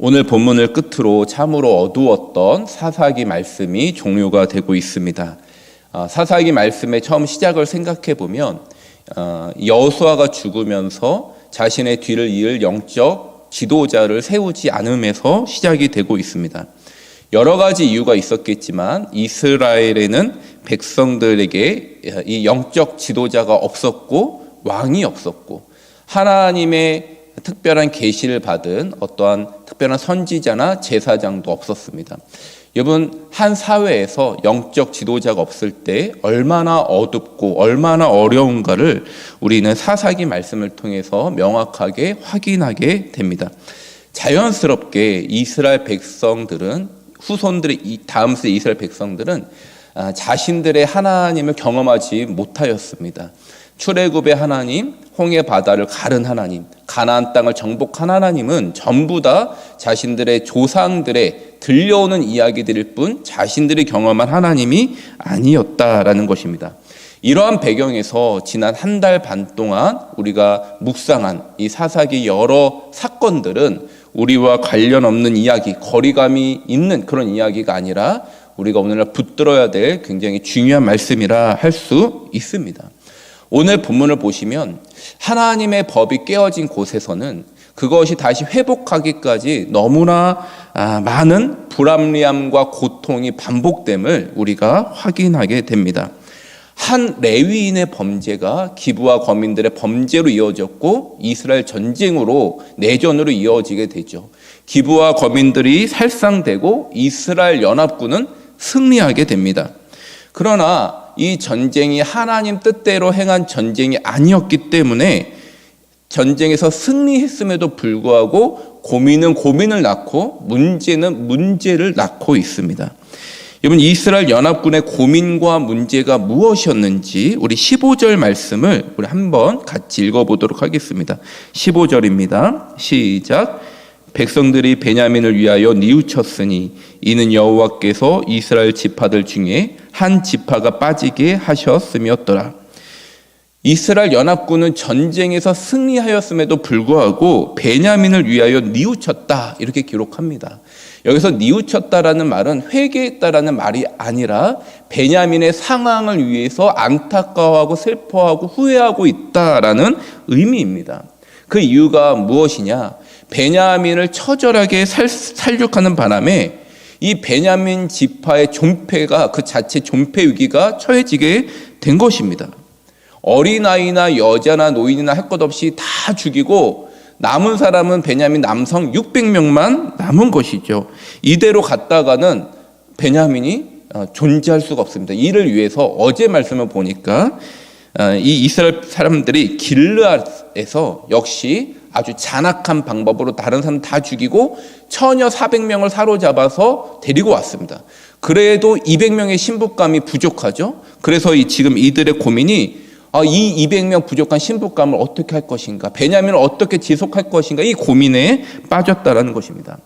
오늘 본문을 끝으로 참으로 어두웠던 사사기 말씀이 종료가 되고 있습니다. 사사기 말씀의 처음 시작을 생각해 보면 여호수아가 죽으면서 자신의 뒤를 이을 영적 지도자를 세우지 않음에서 시작이 되고 있습니다. 여러 가지 이유가 있었겠지만 이스라엘에는 백성들에게 이 영적 지도자가 없었고 왕이 없었고 하나님의 특별한 계시를 받은 어떠한 특별한 선지자나 제사장도 없었습니다. 여러분, 한 사회에서 영적 지도자가 없을 때 얼마나 어둡고 얼마나 어려운가를 우리는 사사기 말씀을 통해서 명확하게 확인하게 됩니다. 자연스럽게 이스라엘 백성들은 후손들의 다음 세대 이스라엘 백성들은 자신들의 하나님을 경험하지 못하였습니다. 출애굽의 하나님, 홍해 바다를 가른 하나님, 가나안 땅을 정복한 하나님은 전부 다 자신들의 조상들의 들려오는 이야기들일 뿐 자신들이 경험한 하나님이 아니었다라는 것입니다. 이러한 배경에서 지난 한 달 반 동안 우리가 묵상한 이 사사기 여러 사건들은 우리와 관련 없는 이야기, 거리감이 있는 그런 이야기가 아니라 우리가 오늘날 붙들어야 될 굉장히 중요한 말씀이라 할 수 있습니다. 오늘 본문을 보시면 하나님의 법이 깨어진 곳에서는 그것이 다시 회복하기까지 너무나 많은 불합리함과 고통이 반복됨을 우리가 확인하게 됩니다. 한 레위인의 범죄가 기브와 거민들의 범죄로 이어졌고 이스라엘 전쟁으로 내전으로 이어지게 되죠. 기브와 거민들이 살상되고 이스라엘 연합군은 승리하게 됩니다. 그러나 이 전쟁이 하나님 뜻대로 행한 전쟁이 아니었기 때문에 전쟁에서 승리했음에도 불구하고 고민은 고민을 낳고 문제는 문제를 낳고 있습니다. 여러분, 이스라엘 연합군의 고민과 문제가 무엇이었는지 우리 15절 말씀을 우리 한번 같이 읽어보도록 하겠습니다. 15절입니다. 시작. 백성들이 베냐민을 위하여 뉘우쳤으니 이는 여호와께서 이스라엘 지파들 중에 한 지파가 빠지게 하셨음이었더라. 이스라엘 연합군은 전쟁에서 승리하였음에도 불구하고 베냐민을 위하여 뉘우쳤다 이렇게 기록합니다. 여기서 뉘우쳤다라는 말은 회개했다라는 말이 아니라 베냐민의 상황을 위해서 안타까워하고 슬퍼하고 후회하고 있다라는 의미입니다. 그 이유가 무엇이냐? 베냐민을 처절하게 살육하는 바람에 이 베냐민 지파의 존폐가 그 자체 존폐 위기가 처해지게 된 것입니다. 어린아이나 여자나 노인이나 할 것 없이 다 죽이고 남은 사람은 베냐민 남성 600명만 남은 것이죠. 이대로 갔다가는 베냐민이 존재할 수가 없습니다. 이를 위해서 어제 말씀을 보니까 이 이스라엘 사람들이 길르앗에서 역시 아주 잔악한 방법으로 다른 사람 다 죽이고 처녀 400명을 사로잡아서 데리고 왔습니다. 그래도 200명의 신부감이 부족하죠. 그래서 지금 이들의 고민이 이 200명 부족한 신부감을 어떻게 할 것인가, 베냐민을 어떻게 지속할 것인가, 이 고민에 빠졌다라는 것입니다.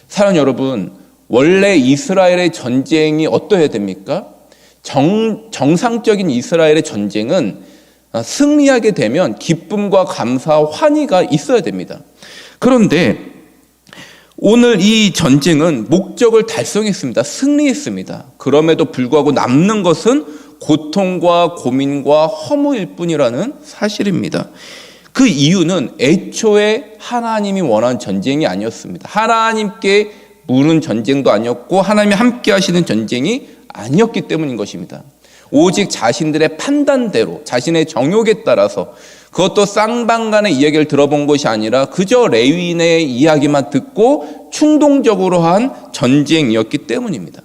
사랑하는 여러분, 원래 이스라엘의 전쟁이 어떠해야 됩니까? 정상적인 이스라엘의 전쟁은 승리하게 되면 기쁨과 감사와 환희가 있어야 됩니다. 그런데 오늘 이 전쟁은 목적을 달성했습니다. 승리했습니다. 그럼에도 불구하고 남는 것은 고통과 고민과 허무일 뿐이라는 사실입니다. 그 이유는 애초에 하나님이 원하는 전쟁이 아니었습니다. 하나님께 물은 전쟁도 아니었고 하나님이 함께 하시는 전쟁이 아니었기 때문인 것입니다. 오직 자신들의 판단대로 자신의 정욕에 따라서 그것도 쌍방간의 이야기를 들어본 것이 아니라 그저 레위인의 이야기만 듣고 충동적으로 한 전쟁이었기 때문입니다.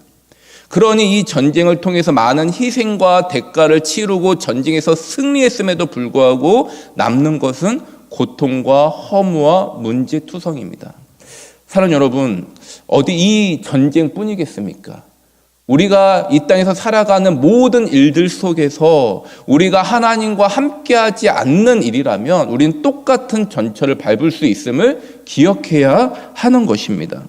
그러니 이 전쟁을 통해서 많은 희생과 대가를 치르고 전쟁에서 승리했음에도 불구하고 남는 것은 고통과 허무와 문제투성입니다. 사랑하는 여러분, 어디 이 전쟁뿐이겠습니까? 우리가 이 땅에서 살아가는 모든 일들 속에서 우리가 하나님과 함께하지 않는 일이라면 우리는 똑같은 전철을 밟을 수 있음을 기억해야 하는 것입니다.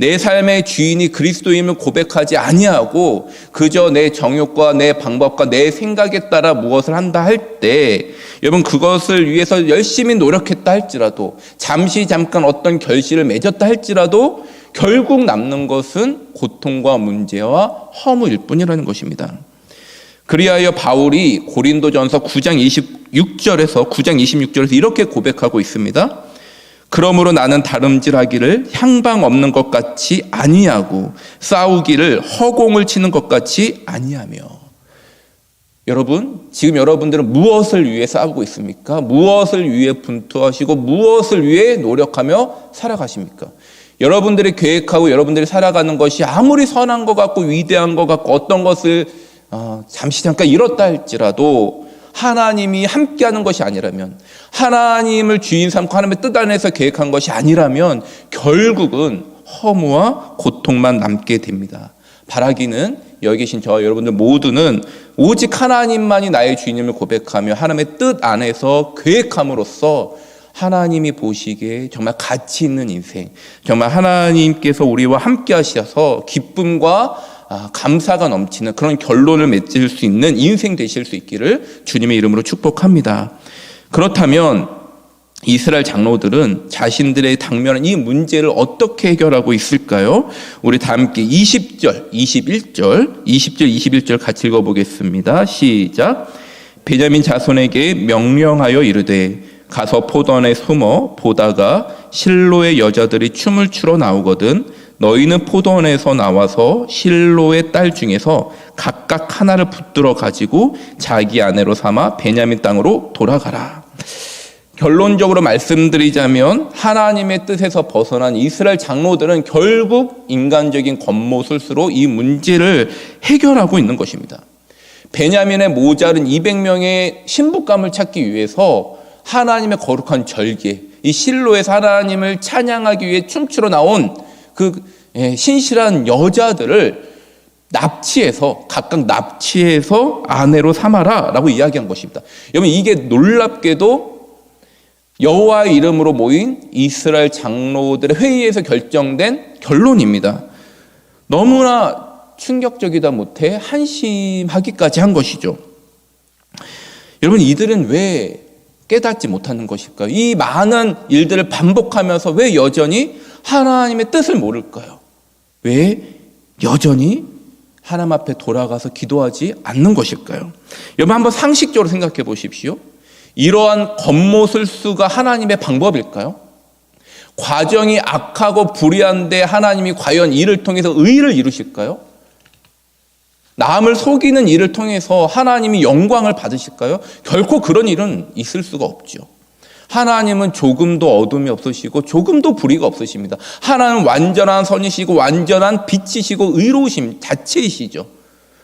내 삶의 주인이 그리스도임을 고백하지 아니하고 그저 내 정욕과 내 방법과 내 생각에 따라 무엇을 한다 할 때, 여러분 그것을 위해서 열심히 노력했다 할지라도, 잠깐 어떤 결실을 맺었다 할지라도 결국 남는 것은 고통과 문제와 허무일 뿐이라는 것입니다. 그리하여 바울이 고린도전서 9장 26절에서 이렇게 고백하고 있습니다. 그러므로 나는 다름질하기를 향방 없는 것 같이 아니하고 싸우기를 허공을 치는 것 같이 아니하며. 여러분, 지금 여러분들은 무엇을 위해 싸우고 있습니까? 무엇을 위해 분투하시고 무엇을 위해 노력하며 살아가십니까? 여러분들이 계획하고 여러분들이 살아가는 것이 아무리 선한 것 같고 위대한 것 같고 어떤 것을 잠깐 이뤘다 할지라도 하나님이 함께하는 것이 아니라면, 하나님을 주인 삼고 하나님의 뜻 안에서 계획한 것이 아니라면 결국은 허무와 고통만 남게 됩니다. 바라기는 여기 계신 저와 여러분들 모두는 오직 하나님만이 나의 주인임을 고백하며 하나님의 뜻 안에서 계획함으로써 하나님이 보시기에 정말 가치 있는 인생, 정말 하나님께서 우리와 함께 하셔서 기쁨과 감사가 넘치는 그런 결론을 맺을 수 있는 인생 되실 수 있기를 주님의 이름으로 축복합니다. 그렇다면 이스라엘 장로들은 자신들의 당면한 이 문제를 어떻게 해결하고 있을까요? 우리 다 함께 20절, 21절 같이 읽어보겠습니다. 시작. 베냐민 자손에게 명령하여 이르되 가서 포도원에 숨어 보다가 실로의 여자들이 춤을 추러 나오거든 너희는 포도원에서 나와서 실로의 딸 중에서 각각 하나를 붙들어 가지고 자기 아내로 삼아 베냐민 땅으로 돌아가라. 결론적으로 말씀드리자면 하나님의 뜻에서 벗어난 이스라엘 장로들은 결국 인간적인 겉모술수로 이 문제를 해결하고 있는 것입니다. 베냐민의 모자른 200명의 신부감을 찾기 위해서 하나님의 거룩한 절개, 이 실로에서 하나님을 찬양하기 위해 춤추러 나온 그 신실한 여자들을 각각 납치해서 아내로 삼아라 라고 이야기한 것입니다. 여러분, 이게 놀랍게도 여호와의 이름으로 모인 이스라엘 장로들의 회의에서 결정된 결론입니다. 너무나 충격적이다 못해 한심하기까지 한 것이죠. 여러분, 이들은 왜 깨닫지 못하는 것일까요? 이 많은 일들을 반복하면서 왜 여전히 하나님의 뜻을 모를까요? 왜 여전히 하나님 앞에 돌아가서 기도하지 않는 것일까요? 여러분, 한번 상식적으로 생각해 보십시오. 이러한 겉모술수가 하나님의 방법일까요? 과정이 악하고 불의한데 하나님이 과연 이를 통해서 의를 이루실까요? 남을 속이는 일을 통해서 하나님이 영광을 받으실까요? 결코 그런 일은 있을 수가 없죠. 하나님은 조금도 어둠이 없으시고 조금도 불의가 없으십니다. 하나님은 완전한 선이시고 완전한 빛이시고 의로우심 자체이시죠.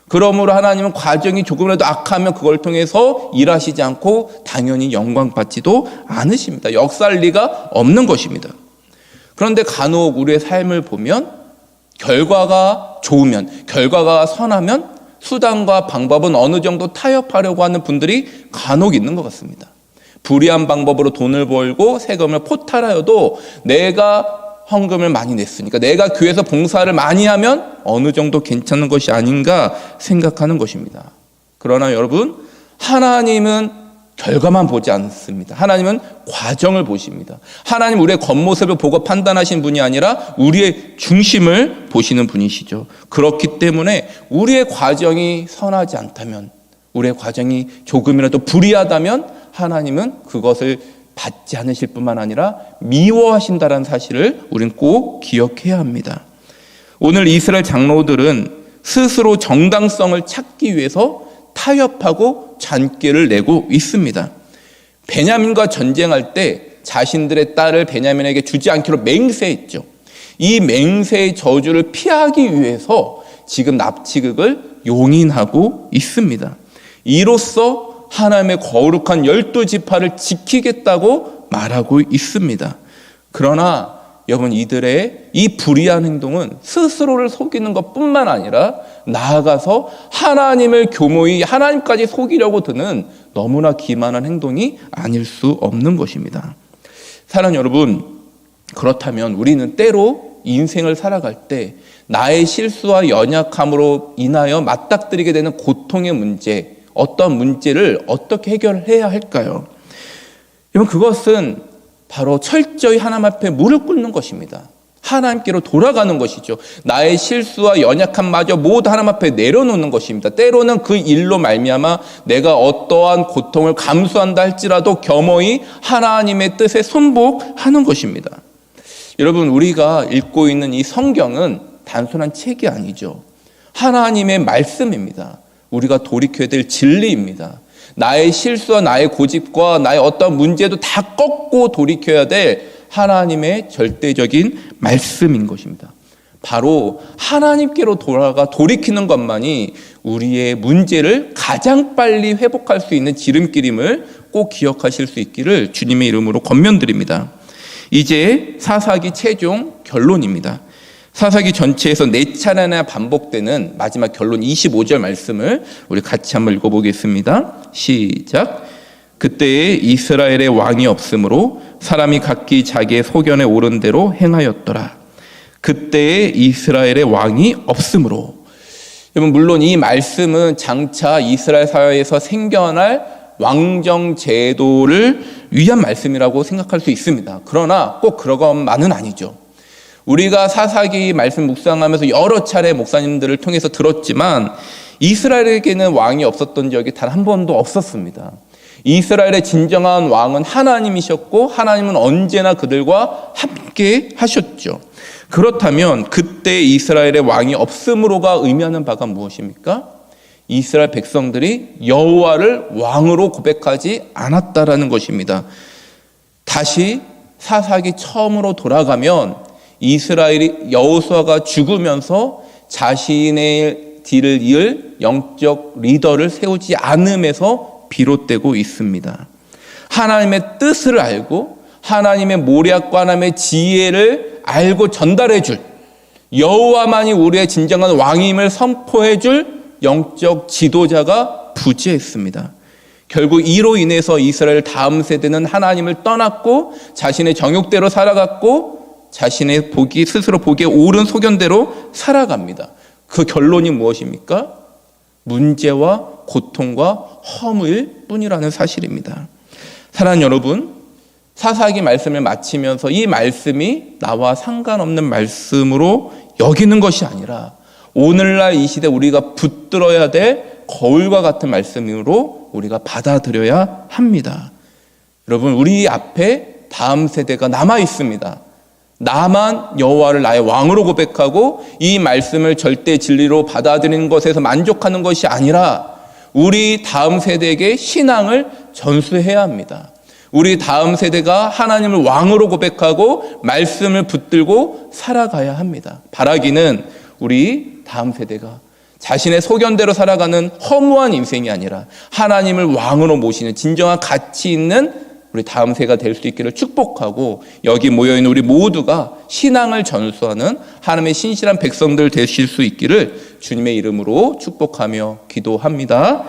그러므로 하나님은 과정이 조금이라도 악하면 그걸 통해서 일하시지 않고 당연히 영광 받지도 않으십니다. 역사할 리가 없는 것입니다. 그런데 간혹 우리의 삶을 보면 결과가 좋으면, 결과가 선하면 수단과 방법은 어느 정도 타협하려고 하는 분들이 간혹 있는 것 같습니다. 불의한 방법으로 돈을 벌고 세금을 포탈하여도 내가 헌금을 많이 냈으니까, 내가 교회에서 봉사를 많이 하면 어느 정도 괜찮은 것이 아닌가 생각하는 것입니다. 그러나 여러분, 하나님은 결과만 보지 않습니다. 하나님은 과정을 보십니다. 하나님 우리의 겉모습을 보고 판단하신 분이 아니라 우리의 중심을 보시는 분이시죠. 그렇기 때문에 우리의 과정이 선하지 않다면, 우리의 과정이 조금이라도 불의하다면 하나님은 그것을 받지 않으실 뿐만 아니라 미워하신다는 사실을 우린 꼭 기억해야 합니다. 오늘 이스라엘 장로들은 스스로 정당성을 찾기 위해서 타협하고 잔꾀를 내고 있습니다. 베냐민과 전쟁할 때 자신들의 딸을 베냐민에게 주지 않기로 맹세했죠. 이 맹세의 저주를 피하기 위해서 지금 납치극을 용인하고 있습니다. 이로써 하나님의 거룩한 12지파를 지키겠다고 말하고 있습니다. 그러나 여러분, 이들의 이 불의한 행동은 스스로를 속이는 것뿐만 아니라 나아가서 하나님을 교모히 하나님까지 속이려고 드는 너무나 기만한 행동이 아닐 수 없는 것입니다. 사랑하는 여러분, 그렇다면 우리는 때로 인생을 살아갈 때 나의 실수와 연약함으로 인하여 맞닥뜨리게 되는 고통의 문제, 어떤 문제를 어떻게 해결해야 할까요? 여러분, 그것은 바로 철저히 하나님 앞에 무릎 꿇는 것입니다. 하나님께로 돌아가는 것이죠. 나의 실수와 연약함마저 모두 하나님 앞에 내려놓는 것입니다. 때로는 그 일로 말미암아 내가 어떠한 고통을 감수한다 할지라도 겸허히 하나님의 뜻에 순복하는 것입니다. 여러분, 우리가 읽고 있는 이 성경은 단순한 책이 아니죠. 하나님의 말씀입니다. 우리가 돌이켜야 될 진리입니다. 나의 실수와 나의 고집과 나의 어떤 문제도 다 꺾고 돌이켜야 될 하나님의 절대적인 말씀인 것입니다. 바로 하나님께로 돌이키는 것만이 우리의 문제를 가장 빨리 회복할 수 있는 지름길임을 꼭 기억하실 수 있기를 주님의 이름으로 권면드립니다. 이제 사사기 최종 결론입니다. 사사기 전체에서 4차례나 반복되는 마지막 결론 25절 말씀을 우리 같이 한번 읽어보겠습니다. 시작. 그때에 이스라엘의 왕이 없으므로 사람이 각기 자기의 소견에 오른 대로 행하였더라. 그때에 이스라엘의 왕이 없으므로. 여러분, 물론 이 말씀은 장차 이스라엘 사회에서 생겨날 왕정 제도를 위한 말씀이라고 생각할 수 있습니다. 그러나 꼭 그런 것만은 아니죠. 우리가 사사기 말씀 묵상하면서 여러 차례 목사님들을 통해서 들었지만 이스라엘에게는 왕이 없었던 적이 단 한 번도 없었습니다. 이스라엘의 진정한 왕은 하나님이셨고 하나님은 언제나 그들과 함께 하셨죠. 그렇다면 그때 이스라엘의 왕이 없음으로가 의미하는 바가 무엇입니까? 이스라엘 백성들이 여호와를 왕으로 고백하지 않았다라는 것입니다. 다시 사사기 처음으로 돌아가면 이스라엘이 여호수아가 죽으면서 자신의 뒤를 이을 영적 리더를 세우지 않음에서 비롯되고 있습니다. 하나님의 뜻을 알고 하나님의 모략과 하나님의 지혜를 알고 전달해 줄, 여호와만이 우리의 진정한 왕임을 선포해 줄 영적 지도자가 부재했습니다. 결국 이로 인해서 이스라엘 다음 세대는 하나님을 떠났고 자신의 정욕대로 살아갔고 자신의 스스로 보기에 옳은 소견대로 살아갑니다. 그 결론이 무엇입니까? 문제와 고통과 허무일 뿐이라는 사실입니다. 사랑하는 여러분, 사사기 말씀을 마치면서 이 말씀이 나와 상관없는 말씀으로 여기는 것이 아니라 오늘날 이 시대 우리가 붙들어야 될 거울과 같은 말씀으로 우리가 받아들여야 합니다. 여러분, 우리 앞에 다음 세대가 남아 있습니다. 나만 여호와를 나의 왕으로 고백하고 이 말씀을 절대 진리로 받아들이는 것에서 만족하는 것이 아니라 우리 다음 세대에게 신앙을 전수해야 합니다. 우리 다음 세대가 하나님을 왕으로 고백하고 말씀을 붙들고 살아가야 합니다. 바라기는 우리 다음 세대가 자신의 소견대로 살아가는 허무한 인생이 아니라 하나님을 왕으로 모시는 진정한 가치 있는 우리 다음 세대가 될 수 있기를 축복하고 여기 모여있는 우리 모두가 신앙을 전수하는 하나님의 신실한 백성들 되실 수 있기를 주님의 이름으로 축복하며 기도합니다.